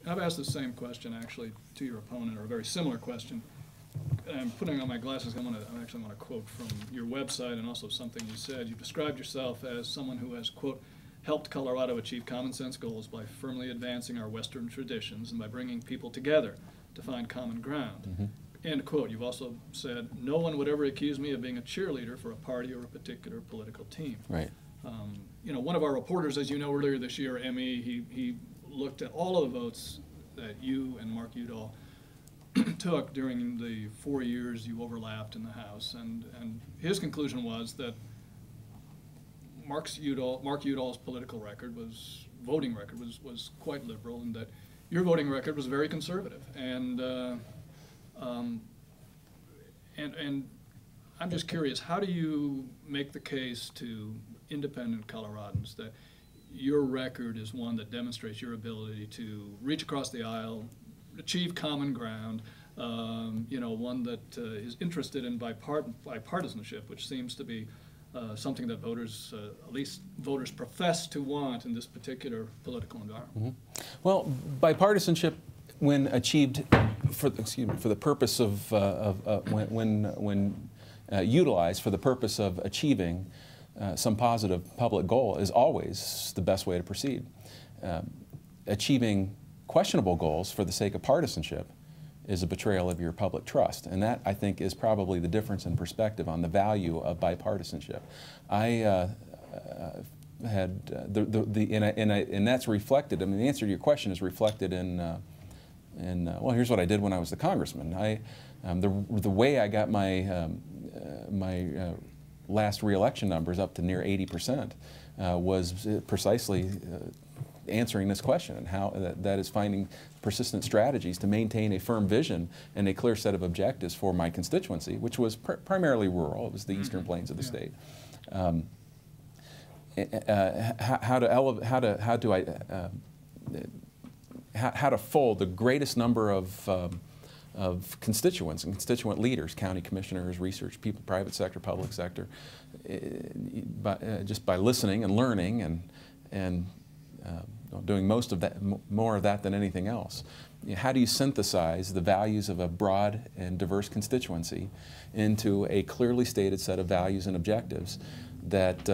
I've asked the same question actually to your opponent, or a very similar question. I'm putting on my glasses. I actually want to quote from your website and also something you said. You've described yourself as someone who has, quote, helped Colorado achieve common sense goals by firmly advancing our Western traditions and by bringing people together to find common ground. Mm-hmm. End quote. You've also said, no one would ever accuse me of being a cheerleader for a party or a particular political team. Right. You know, one of our reporters, as you know, earlier this year, Emmy, he looked at all of the votes that you and Mark Udall took during the 4 years you overlapped in the House, and his conclusion was that Mark Udall's political record voting record was quite liberal, and that your voting record was very conservative. And I'm just curious, how do you make the case to independent Coloradans that your record is one that demonstrates your ability to reach across the aisle, achieve common ground, you know, one that is interested in bipartisanship, which seems to be something that voters, at least voters, profess to want in this particular political environment? Mm-hmm. Well, bipartisanship, when achieved for the purpose of utilized for the purpose of achieving some positive public goal, is always the best way to proceed. Achieving questionable goals for the sake of partisanship is a betrayal of your public trust, and that, I think, is probably the difference in perspective on the value of bipartisanship. I had and that's reflected. I mean, the answer to your question is reflected in well, here's what I did when I was the congressman. The way I got my last re-election numbers up to near 80% was precisely answering this question, and how that is finding persistent strategies to maintain a firm vision and a clear set of objectives for my constituency, which was primarily rural. It was the eastern plains of the state. How to fold the greatest number of constituents and constituent leaders, county commissioners, research people, private sector, public sector, just by listening and learning and doing more of that than anything else. How do you synthesize the values of a broad and diverse constituency into a clearly stated set of values and objectives that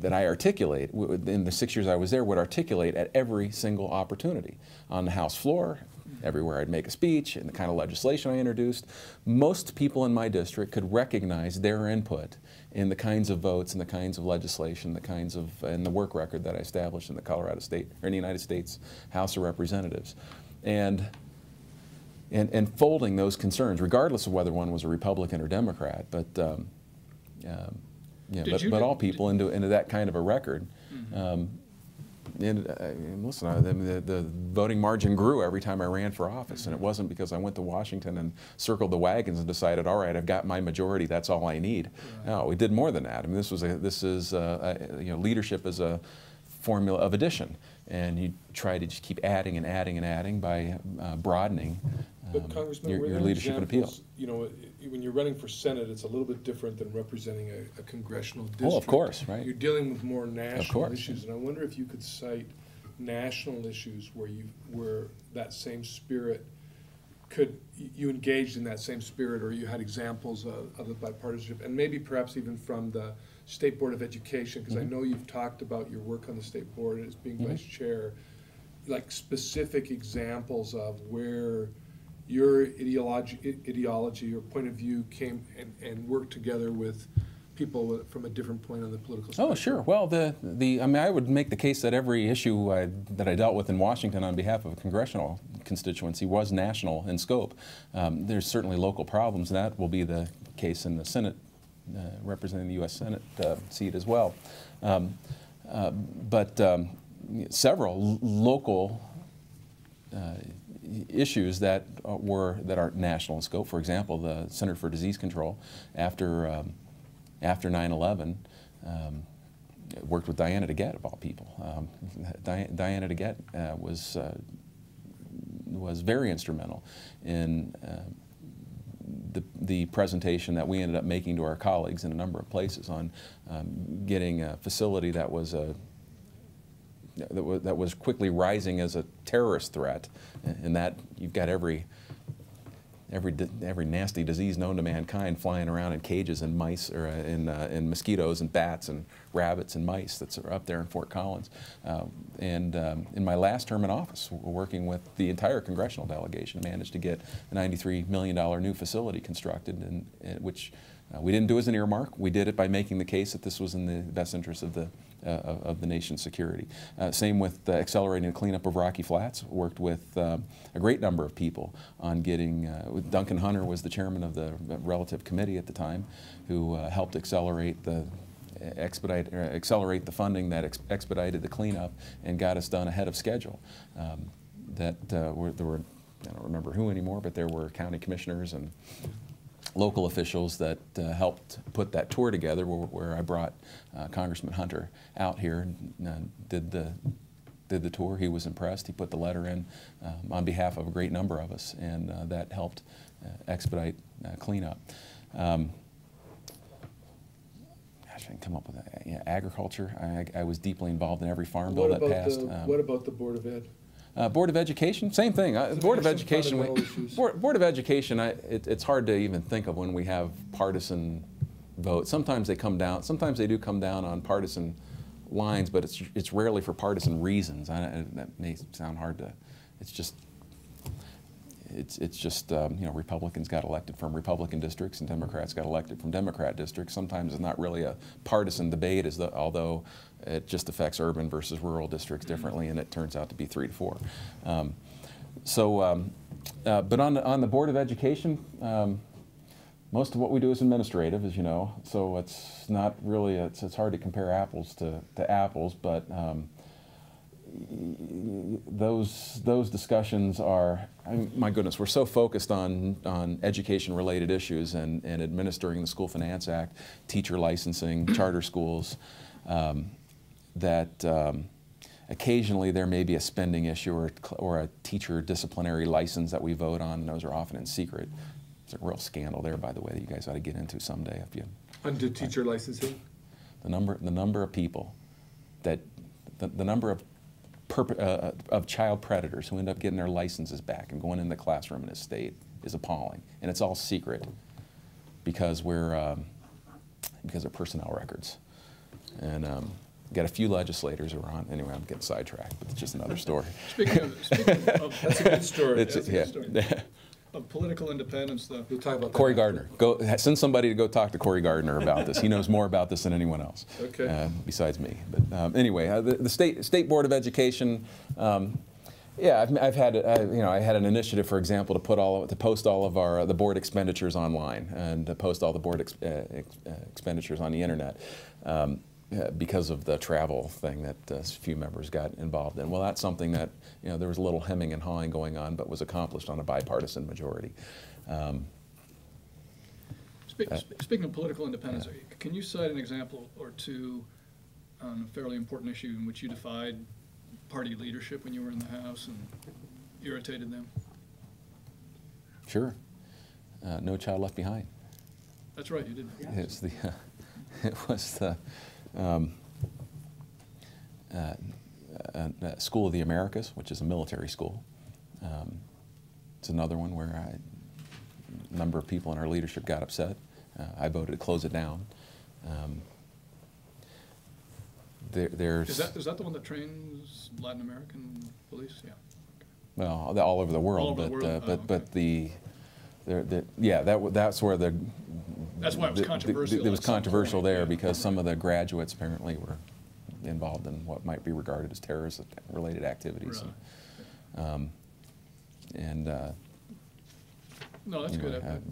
that I articulate in the 6 years I was there, would articulate at every single opportunity, on the House floor, everywhere I'd make a speech, and the kind of legislation I introduced. Most people in my district could recognize their input in the kinds of votes and the kinds of legislation, and the work record that I established in the Colorado State, or in the United States House of Representatives. And folding those concerns, regardless of whether one was a Republican or Democrat, but all people into that kind of a record. Listen, the voting margin grew every time I ran for office, and it wasn't because I went to Washington and circled the wagons and decided, all right, I've got my majority, that's all I need. Right. No, we did more than that. I mean, leadership is a formula of addition, and you try to just keep adding and adding and adding by broadening your leadership and appeal. You know, when you're running for Senate, it's a little bit different than representing a congressional district. Oh, of course, right. You're dealing with more national issues, and I wonder if you could cite national issues where that same spirit you engaged in that same spirit, or you had examples of the bipartisanship, and maybe perhaps even from the State Board of Education, because I know you've talked about your work on the State Board as being vice chair, like specific examples of where your ideology or point of view came and worked together with people from a different point on the political spectrum. Oh, sure. Well, I mean, I would make the case that every issue that I dealt with in Washington on behalf of a congressional constituency was national in scope. There's certainly local problems, and that will be the case in the Senate, representing the U.S. Senate seat as well. Several local issues that are national in scope. For example, the Center for Disease Control, after 9/11, worked with Diana DeGette, of all people. Diana DeGette was very instrumental in the presentation that we ended up making to our colleagues in a number of places on getting a facility that was that was quickly rising as a terrorist threat, and that you've got every nasty disease known to mankind flying around in cages, and mice, or in mosquitoes and bats and rabbits and mice that's up there in Fort Collins. And in my last term in office, working with the entire congressional delegation, managed to get a $93 million new facility constructed, and which we didn't do as an earmark. We did it by making the case that this was in the best interest of the nation's security. Same with accelerating the cleanup of Rocky Flats. Worked with a great number of people on getting, Duncan Hunter was the chairman of the relative committee at the time, who helped accelerate the funding that expedited the cleanup and got us done ahead of schedule. There were, I don't remember who anymore, but there were county commissioners and local officials that helped put that tour together, where I brought Congressman Hunter out here and did the tour. He was impressed. He put the letter in on behalf of a great number of us, and that helped expedite cleanup. Gosh, I can come up with that. Yeah, agriculture. I was deeply involved in every farm bill that passed. What about the Board of Ed? Board of Education, same thing. Board of Education, Board of Education. It's hard to even think of when we have partisan votes. Sometimes they come down. Sometimes they do come down on partisan lines, but it's rarely for partisan reasons. That may sound hard to. It's just you know, Republicans got elected from Republican districts and Democrats got elected from Democrat districts. Sometimes it's not really a partisan debate, although it just affects urban versus rural districts differently, and it turns out to be 3 to 4. But on the Board of Education, most of what we do is administrative, as you know, so it's not really, it's hard to compare apples to apples, but those discussions are, my goodness, we're so focused on education-related issues and administering the School Finance Act, teacher licensing, charter schools, that occasionally there may be a spending issue or a teacher disciplinary license that we vote on, and those are often in secret. It's a real scandal there, by the way, that you guys ought to get into someday if you. Under teacher licensing? The number of people that the number of child predators who end up getting their licenses back and going in the classroom in a state is appalling, and it's all secret because because of personnel records. And got a few legislators who are on. Anyway, I'm getting sidetracked, but it's just another story. Speaking of that's a good story. That's a good story. Of political independence, though. We'll talk about that. Corey Gardner. Send somebody to go talk to Corey Gardner about this. He knows more about this than anyone else, besides me. But anyway, the state Board of Education. Yeah, I've had I had an initiative, for example, to post all of the board expenditures online and to post all the board expenditures on the internet. Because of the travel thing that a few members got involved in. Well, that's something that, there was a little hemming and hawing going on, but was accomplished on a bipartisan majority. Speaking of political independence, can you cite an example or two on a fairly important issue in which you defied party leadership when you were in the House and irritated them? Sure. No Child Left Behind. That's right, you did. It's it was the School of the Americas, which is a military school. It's another one where a number of people in our leadership got upset. I voted to close it down. Is that the one that trains Latin American police? Yeah. Well, all over the world, that's where the. That's why it was controversial. It was controversial there because some of the graduates apparently were involved in what might be regarded as terrorist-related activities. Really? No, that's anyway, good.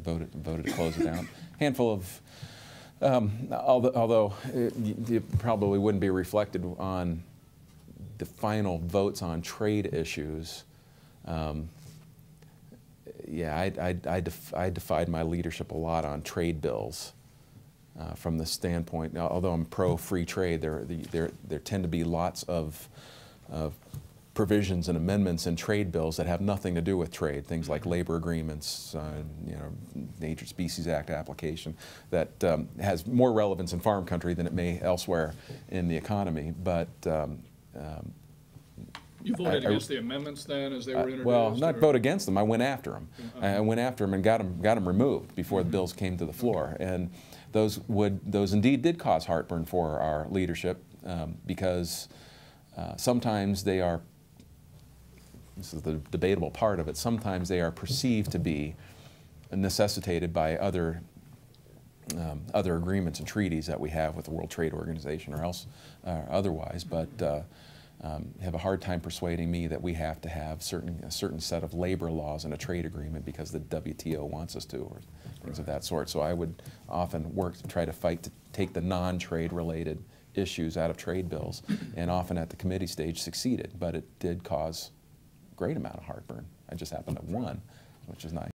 Voted to close it down. Handful of, although it probably wouldn't be reflected on the final votes on trade issues. I defied my leadership a lot on trade bills from the standpoint, although I'm pro-free trade, there tend to be lots of provisions and amendments in trade bills that have nothing to do with trade, things like labor agreements, Endangered Species Act application, that has more relevance in farm country than it may elsewhere in the economy. But You voted against the amendments then as they were introduced? Well, not or? vote against them. I went after them. I went after them and got them removed before the bills came to the floor. And those indeed did cause heartburn for our leadership because sometimes they are. This is the debatable part of it. Sometimes they are perceived to be necessitated by other agreements and treaties that we have with the World Trade Organization or else otherwise, but have a hard time persuading me that we have to have a certain set of labor laws in a trade agreement because the WTO wants us to, or things of that sort. So I would often work to try to fight to take the non-trade related issues out of trade bills, and often at the committee stage succeeded, but it did cause a great amount of heartburn. I just happened to have won, which is nice.